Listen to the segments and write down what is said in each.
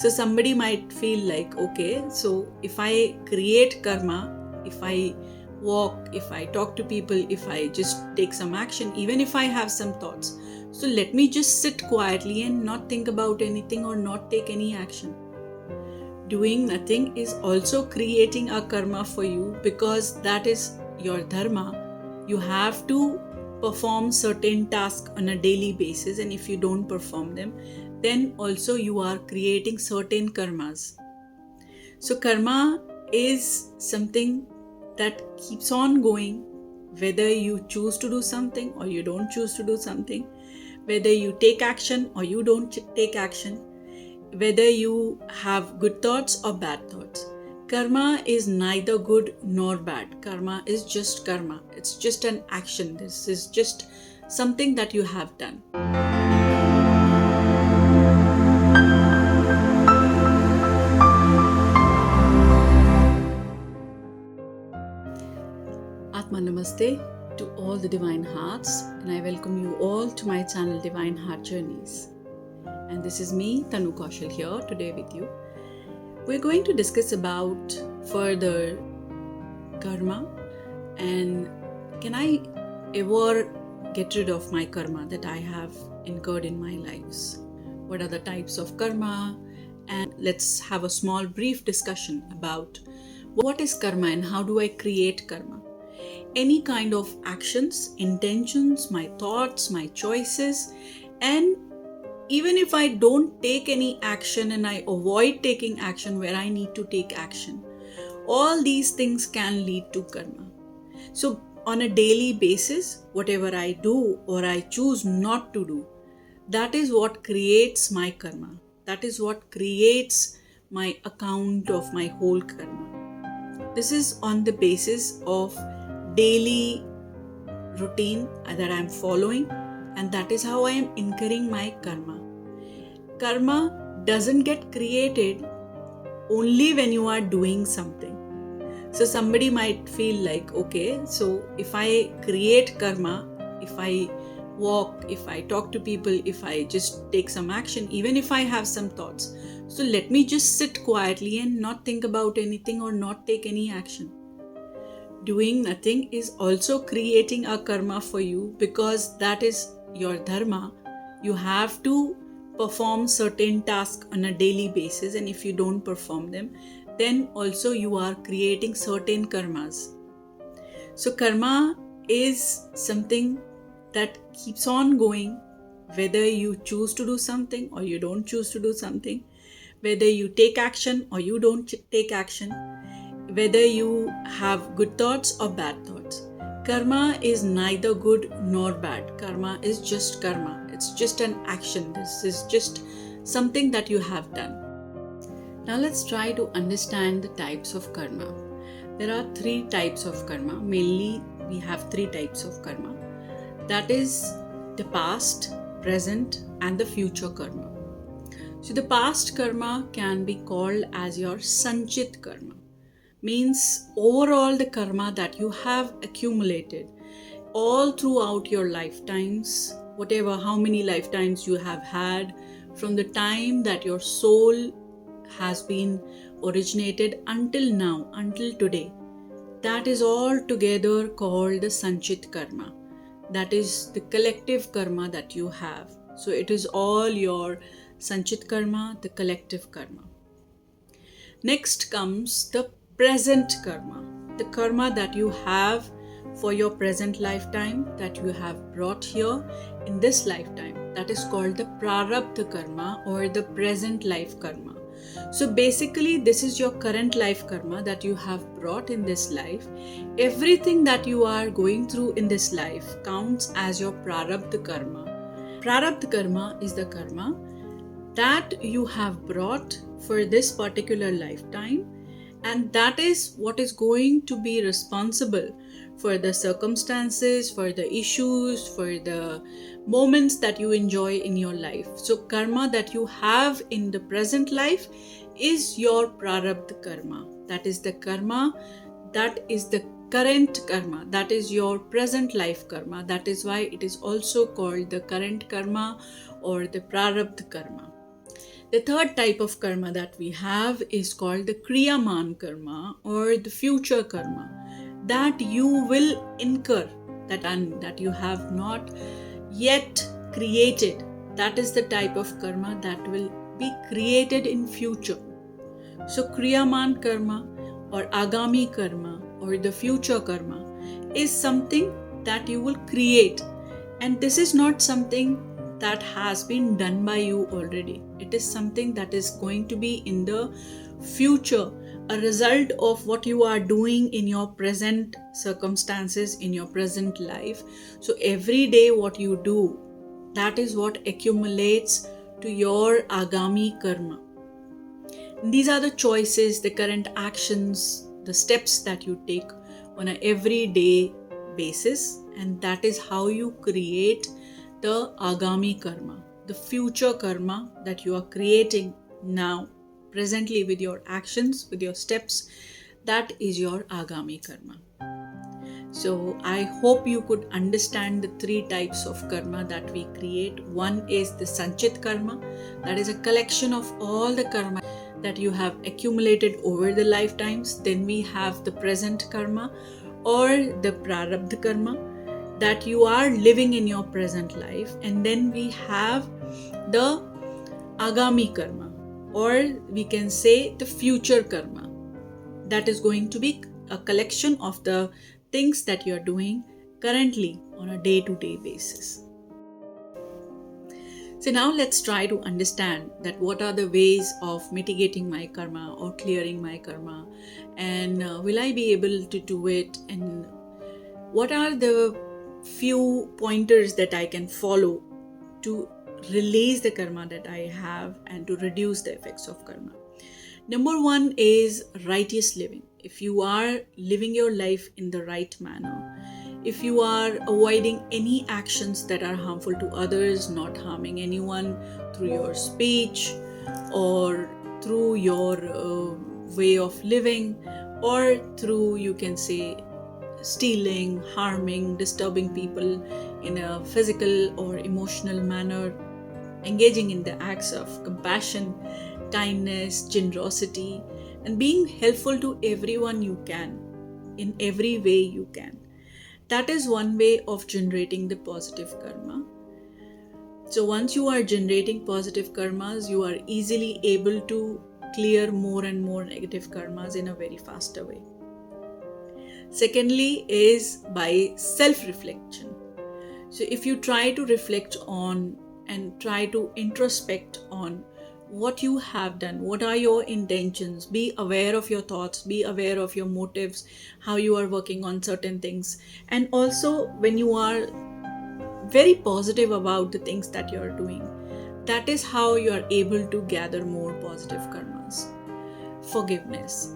So somebody might feel like, okay, so if I create karma, if I walk, if I talk to people, if I just take some action, even if I have some thoughts, so let me just sit quietly and not think about anything or not take any action. Doing nothing is also creating a karma for you, because that is your dharma. You have to perform certain tasks on a daily basis, and if you don't perform them, then also you are creating certain karmas. So karma is something that keeps on going, whether you choose to do something or you don't choose to do something, whether you take action or you don't take action, whether you have good thoughts or bad thoughts. Karma is neither good nor bad. Karma is just karma. It's just an action. This is just something that you have done. Atma Namaste to all the Divine Hearts, and I welcome you all to my channel Divine Heart Journeys. And this is me, Tanu Kaushal, here today with you. We're going to discuss about further karma, and can I ever get rid of my karma that I have incurred in my lives? What are the types of karma? And let's have a small brief discussion about what is karma and how do I create karma. Any kind of actions, intentions, my thoughts, my choices, and even if I don't take any action and I avoid taking action where I need to take action, all these things can lead to karma. So on a daily basis, whatever I do or I choose not to do, that is what creates my karma. That is what creates my account of my whole karma. This is on the basis of daily routine that I am following, and that is how I am incurring my karma. Karma doesn't get created only when you are doing something. So somebody might feel like, okay, so if I create karma, if I walk, if I talk to people, if I just take some action, even if I have some thoughts, so let me just sit quietly and not think about anything or not take any action. Doing nothing is also creating a karma for you, because that is your dharma. You have to perform certain tasks on a daily basis, and if you don't perform them, then also you are creating certain karmas. So karma is something that keeps on going, whether you choose to do something or you don't choose to do something, whether you take action or you don't take action, whether you have good thoughts or bad thoughts. Karma is neither good nor bad. Karma is just karma. It's just an action. This is just something that you have done. Now let's try to understand the types of karma. There are three types of karma. Mainly we have three types of karma. That is the past, present, and the future karma. So the past karma can be called as your sanchit karma. Means overall the karma that you have accumulated all throughout your lifetimes, whatever, how many lifetimes you have had, from the time that your soul has been originated until now, until today, that is all together called the sanchit karma. That is the collective karma that you have. So it is all your sanchit karma, the collective karma. Next comes the present karma, the karma that you have for your present lifetime, that you have brought here in this lifetime. That is called the prarabdha karma or the present life karma. So basically this is your current life karma that you have brought in this life. Everything that you are going through in this life counts as your prarabdha karma. Prarabdha karma is the karma that you have brought for this particular lifetime, and that is what is going to be responsible for the circumstances, for the issues, for the moments that you enjoy in your life. So karma that you have in the present life is your prarabdha karma. That is the karma, that is the current karma, that is your present life karma. That is why it is also called the current karma or the prarabdha karma. The third type of karma that we have is called the Kriyaman karma or the future karma that you will incur, that you have not yet created. That is the type of karma that will be created in future. So Kriyaman karma or Agami karma or the future karma is something that you will create, and this is not something that has been done by you already. It is something that is going to be in the future, a result of what you are doing in your present circumstances, in your present life. So every day what you do, that is what accumulates to your Agami karma. These are the choices, the current actions, the steps that you take on an everyday basis, and that is how you create the Agami karma, the future karma that you are creating now, presently, with your actions, with your steps. That is your Agami karma. So I hope you could understand the three types of karma that we create. One is the Sanchit karma, that is a collection of all the karma that you have accumulated over the lifetimes. Then we have the present karma or the Prarabdha karma that you are living in your present life. And then we have the Agami karma, or we can say the future karma, that is going to be a collection of the things that you are doing currently on a day-to-day basis. So now let's try to understand that what are the ways of mitigating my karma or clearing my karma, and will I be able to do it, and what are the few pointers that I can follow to release the karma that I have and to reduce the effects of karma. Number one is righteous living. If you are living your life in the right manner, if you are avoiding any actions that are harmful to others, not harming anyone through your speech or through your way of living, or through, you can say, stealing, harming, disturbing people in a physical or emotional manner, engaging in the acts of compassion, kindness, generosity, and being helpful to everyone you can, in every way you can. That is one way of generating the positive karma. So once you are generating positive karmas, you are easily able to clear more and more negative karmas in a very faster way. Secondly is by self-reflection. So if you try to reflect on and try to introspect on what you have done, what are your intentions, be aware of your thoughts, be aware of your motives, how you are working on certain things, and also when you are very positive about the things that you are doing, that is how you are able to gather more positive karmas. Forgiveness.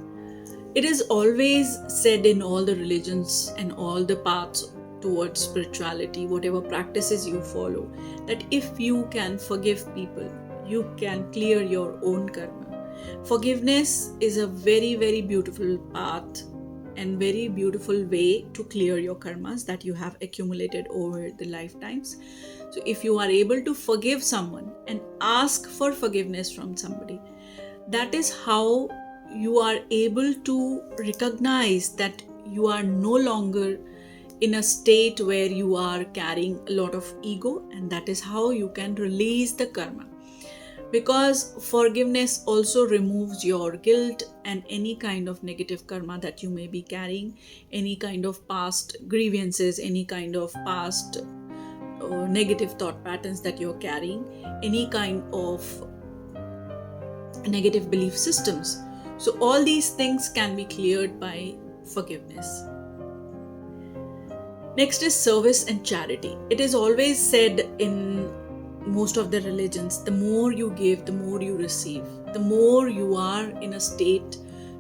It is always said in all the religions and all the paths towards spirituality, whatever practices you follow, that if you can forgive people, you can clear your own karma. Forgiveness is a very, very beautiful path and very beautiful way to clear your karmas that you have accumulated over the lifetimes. So if you are able to forgive someone and ask for forgiveness from somebody, that is how you are able to recognize that you are no longer in a state where you are carrying a lot of ego, and that is how you can release the karma. Because forgiveness also removes your guilt and any kind of negative karma that you may be carrying, any kind of past grievances, any kind of past negative thought patterns that you're carrying, any kind of negative belief systems. So all these things can be cleared by forgiveness. Next is service and charity. It is always said in most of the religions, the more you give, the more you receive. The more you are in a state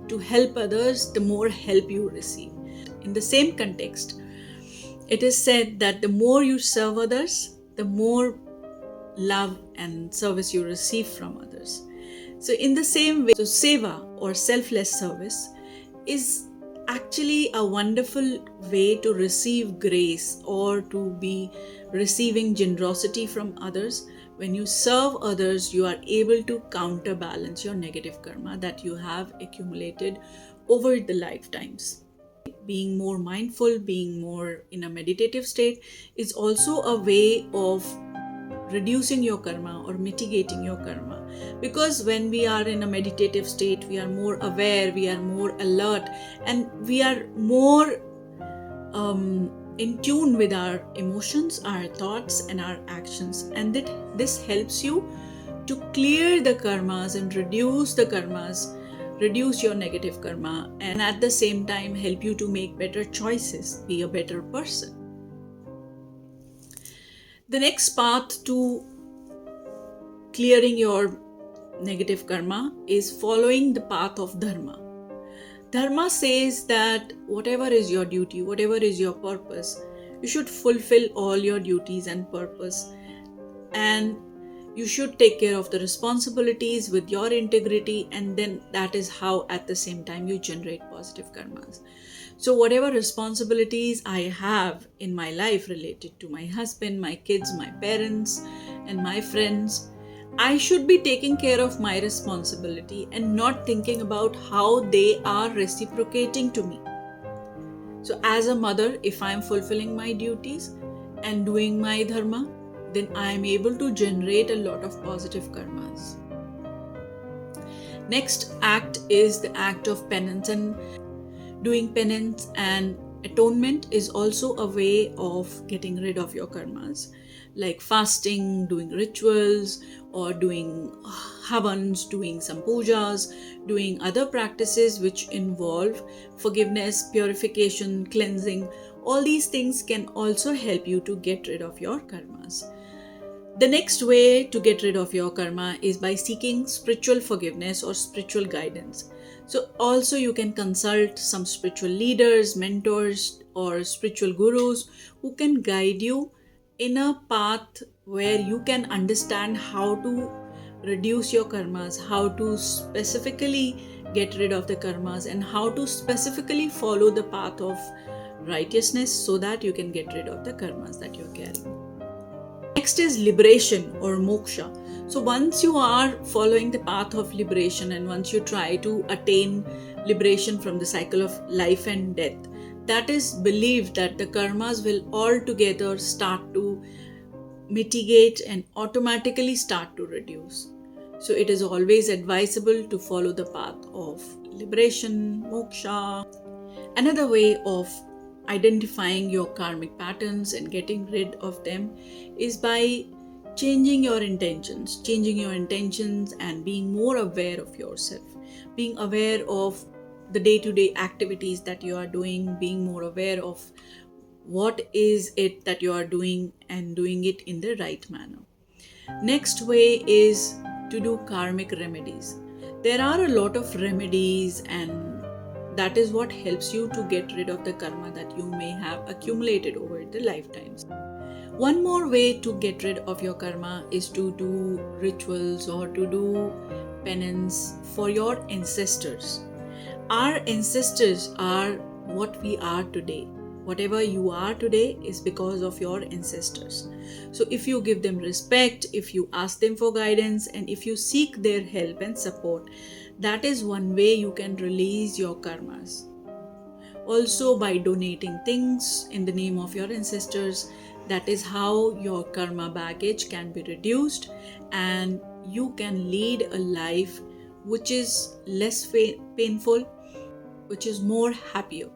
to help others, the more help you receive. In the same context, it is said that the more you serve others, the more love and service you receive from others. So in the same way, so seva or selfless service is actually a wonderful way to receive grace or to be receiving generosity from others, when you serve others, you are able to counterbalance your negative karma that you have accumulated over the lifetimes. Being more mindful, being more in a meditative state is also a way of reducing your karma or mitigating your karma, because when we are in a meditative state, we are more aware, we are more alert, and we are more in tune with our emotions, our thoughts, and our actions. And that this helps you to clear the karmas and reduce the karmas, reduce your negative karma, and at the same time help you to make better choices, be a better person. The next path to clearing your negative karma is following the path of dharma. Dharma says that whatever is your duty, whatever is your purpose, you should fulfill all your duties and purpose, and you should take care of the responsibilities with your integrity, and then that is how at the same time you generate positive karmas. So whatever responsibilities I have in my life related to my husband, my kids, my parents, and my friends, I should be taking care of my responsibility and not thinking about how they are reciprocating to me. So as a mother, if I am fulfilling my duties and doing my dharma, then I am able to generate a lot of positive karmas. Next act is the act of penance, and doing penance and atonement is also a way of getting rid of your karmas, like fasting, doing rituals, or doing havans, doing some pujas, doing other practices which involve forgiveness, purification, cleansing. All these things can also help you to get rid of your karmas. The next way to get rid of your karma is by seeking spiritual forgiveness or spiritual guidance. So also you can consult some spiritual leaders, mentors, or spiritual gurus who can guide you in a path where you can understand how to reduce your karmas, how to specifically get rid of the karmas, and how to specifically follow the path of righteousness so that you can get rid of the karmas that you're carrying. Next is liberation or moksha. So once you are following the path of liberation, and once you try to attain liberation from the cycle of life and death, that is believed that the karmas will altogether start to mitigate and automatically start to reduce. So it is always advisable to follow the path of liberation, moksha. Another way of identifying your karmic patterns and getting rid of them is by changing your intentions and being more aware of yourself, being aware of the day-to-day activities that you are doing, being more aware of what is it that you are doing and doing it in the right manner. Next way is to do karmic remedies. There are a lot of remedies, and that is what helps you to get rid of the karma that you may have accumulated over the lifetimes. One more way to get rid of your karma is to do rituals or to do penance for your ancestors. Our ancestors are what we are today. Whatever you are today is because of your ancestors. So if you give them respect, if you ask them for guidance, and if you seek their help and support, that is one way you can release your karmas. Also, by donating things in the name of your ancestors, that is how your karma baggage can be reduced, and you can lead a life which is less painful, which is more happier.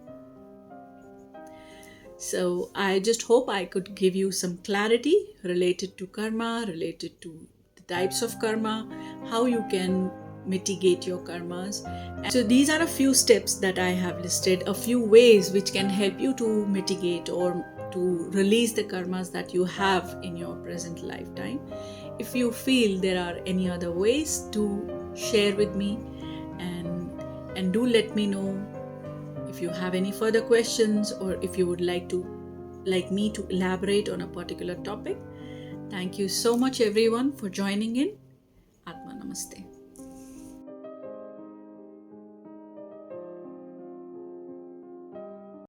So I just hope I could give you some clarity related to karma, related to the types of karma, how you can mitigate your karmas. So these are a few steps that I have listed, a few ways which can help you to mitigate or to release the karmas that you have in your present lifetime. If you feel there are any other ways, to share with me, and do let me know if you have any further questions, or if you would like me to elaborate on a particular topic. Thank you so much everyone for joining in. Atma Namaste.